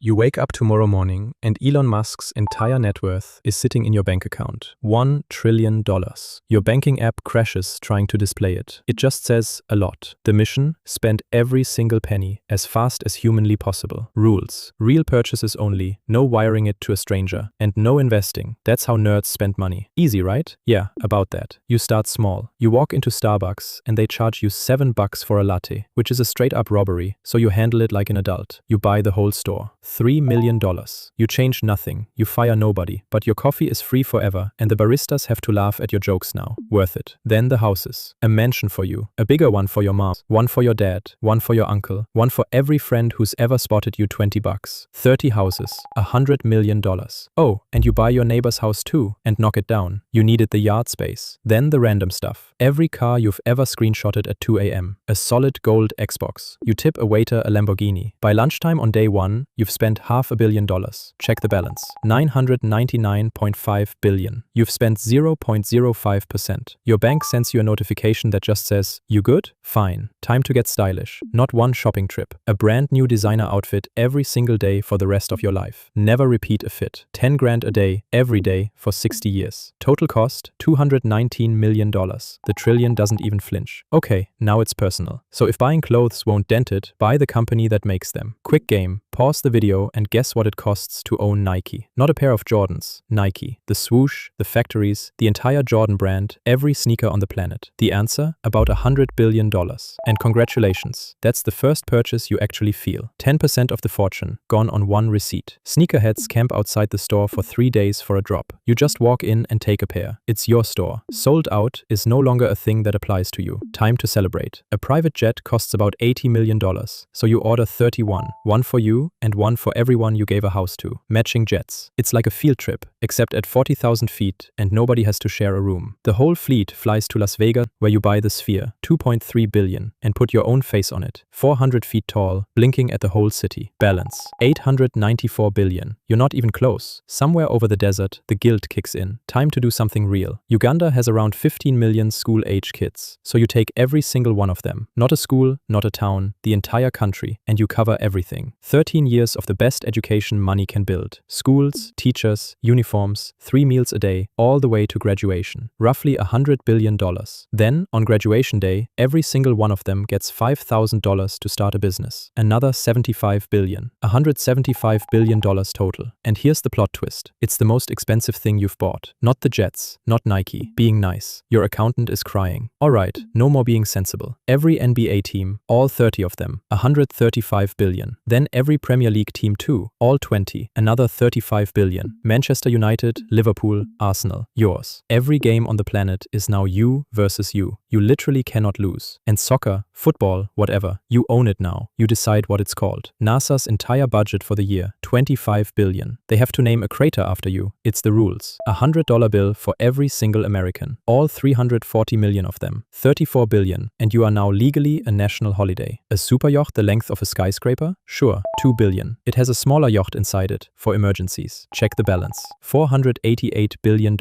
You wake up tomorrow morning and Elon Musk's entire net worth is sitting in your bank account. $1 trillion. Your banking app crashes trying to display it. It just says a lot. The mission? Spend every single penny as fast as humanly possible. Rules: real purchases only, no wiring it to a stranger, and no investing. That's how nerds spend money. Easy, right? Yeah, about that. You start small. You walk into Starbucks and they charge you $7 for a latte, which is a straight up robbery, so you handle it like an adult. You buy the whole store. $3 million. You change nothing, you fire nobody, but your coffee is free forever and the baristas have to laugh at your jokes now. Worth it. Then the houses. A mansion for you, a bigger one for your mom, one for your dad, one for your uncle, one for every friend who's ever spotted you $20. 30 houses, $100 million. Oh, and you buy your neighbor's house too and knock it down. You needed the yard space. Then the random stuff. Every car you've ever screenshotted at 2 a.m. A solid gold Xbox. You tip a waiter a Lamborghini. By lunchtime on day one, you've spent $500 million. Check the balance. $999.5 billion. You've spent 0.05%. Your bank sends you a notification that just says, "You good? Fine. Time to get stylish." Not one shopping trip. A brand new designer outfit every single day for the rest of your life. Never repeat a fit. 10 grand a day, every day, for 60 years. Total cost, $219 million. The trillion doesn't even flinch. Okay, now it's personal. So if buying clothes won't dent it, buy the company that makes them. Quick game. Pause the video and guess what it costs to own Nike. Not a pair of Jordans. Nike. The swoosh, the factories, the entire Jordan brand, every sneaker on the planet. The answer? About $100 billion. And congratulations. That's the first purchase you actually feel. 10% of the fortune, gone on one receipt. Sneakerheads camp outside the store for 3 days for a drop. You just walk in and take a pair. It's your store. Sold out is no longer a thing that applies to you. Time to celebrate. A private jet costs about $80 million, so you order 31. One for you and one for everyone you gave a house to. Matching jets. It's like a field trip, except at 40,000 feet and nobody has to share a room. The whole fleet flies to Las Vegas where you buy the Sphere, $2.3 billion, and put your own face on it. 400 feet tall, blinking at the whole city. Balance. $894 billion. You're not even close. Somewhere over the desert, the guilt kicks in. Time to do something real. Uganda has around 15 million school-age kids, so you take every single one of them. Not a school, not a town, the entire country, and you cover everything. 13 years of the best education money can build. Schools, teachers, uniforms, 3 meals a day, all the way to graduation. Roughly $100 billion. Then, on graduation day, every single one of them gets $5,000 to start a business. Another $75 billion. $175 billion total. And here's the plot twist. It's the most expensive thing you've bought. Not the jets, not Nike. Being nice. Your accountant is crying. Alright, no more being sensible. Every NBA team, all 30 of them, $135 billion. Then every Premier League team too, all 20, another $35 billion. Manchester United, Liverpool, Arsenal, yours. Every game on the planet is now you versus you. You literally cannot lose. And soccer, football, whatever, you own it now. You decide what it's called. NASA's entire budget for the year, $25 billion. They have to name a crater after you. It's the rules. A $100 bill for every single American. All 340 million of them. $34 billion. And you are now legally a national holiday. A superyacht the length of a skyscraper? Sure, $2 billion. It has a smaller yacht inside it, for emergencies. Check the balance. $488 billion.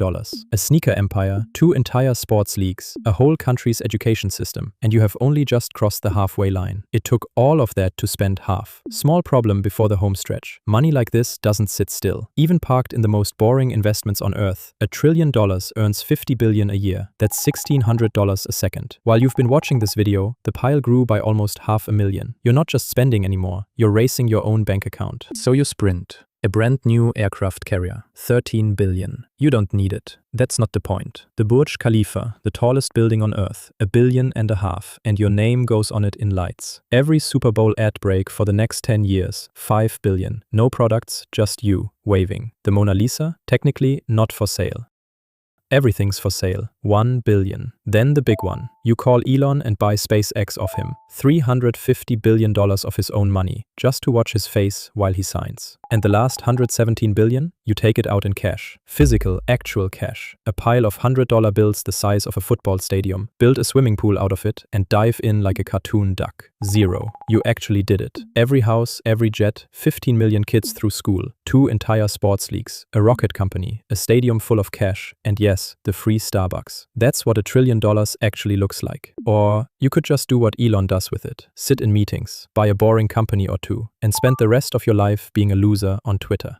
A sneaker empire, 2 entire sports leagues, a whole country's education system, and you have only just crossed the halfway line. It took all of that to spend half. Small problem before the home stretch. Money like this doesn't sit still. Even parked in the most boring investments on earth, $1 trillion earns $50 billion a year. That's $1,600 a second. While you've been watching this video, the pile grew by almost $500,000. You're not just spending anymore, you're racing your own bank account. So you sprint. A brand new aircraft carrier, $13 billion. You don't need it. That's not the point. The Burj Khalifa, the tallest building on earth, $1.5 billion, and your name goes on it in lights. Every Super Bowl ad break for the next 10 years, $5 billion. No products, just you, waving. The Mona Lisa, technically not for sale. Everything's for sale. $1 billion. Then the big one. You call Elon and buy SpaceX off him. $350 billion of his own money, just to watch his face while he signs. And the last $117 billion? You take it out in cash. Physical, actual cash. A pile of $100 bills the size of a football stadium. Build a swimming pool out of it and dive in like a cartoon duck. 0. You actually did it. Every house, every jet, 15 million kids through school, 2 entire sports leagues, a rocket company, a stadium full of cash, and yes, the free Starbucks. That's what $1 trillion actually looks like. Or you could just do what Elon does with it. Sit in meetings, buy a boring company or two, and spend the rest of your life being a loser on Twitter.